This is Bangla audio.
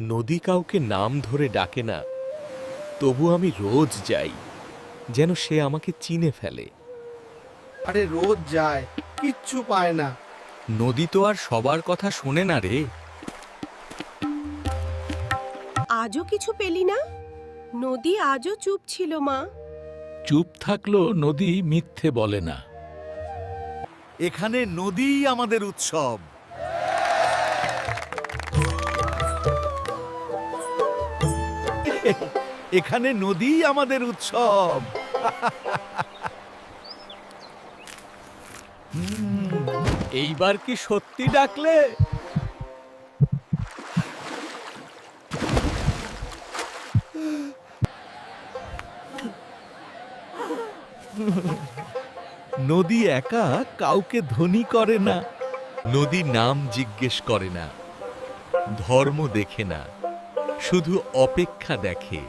নদী কাউকে নাম ধরে ডাকে না, তবু আমি রোজ যাই, যেন সে আমাকে চিনে ফেলে। আরে রোজ যায়, কিচ্ছু পায় না। নদী তো আর সবার কথা শোনে না রে। আজও কিছু পেলি না? নদী আজও চুপ ছিল মা। চুপ থাকলো নদী মিথ্যে বলে না। এখানে নদীই আমাদের উৎসব। এখানে নদীই আমাদের উৎসব। এইবার কি সত্যি ডাকলে? নদী একা কাউকে ধনী করে না। নদী নাম জিজ্ঞেস করে না, ধর্ম দেখে না, শুধু অপেক্ষা দেখে।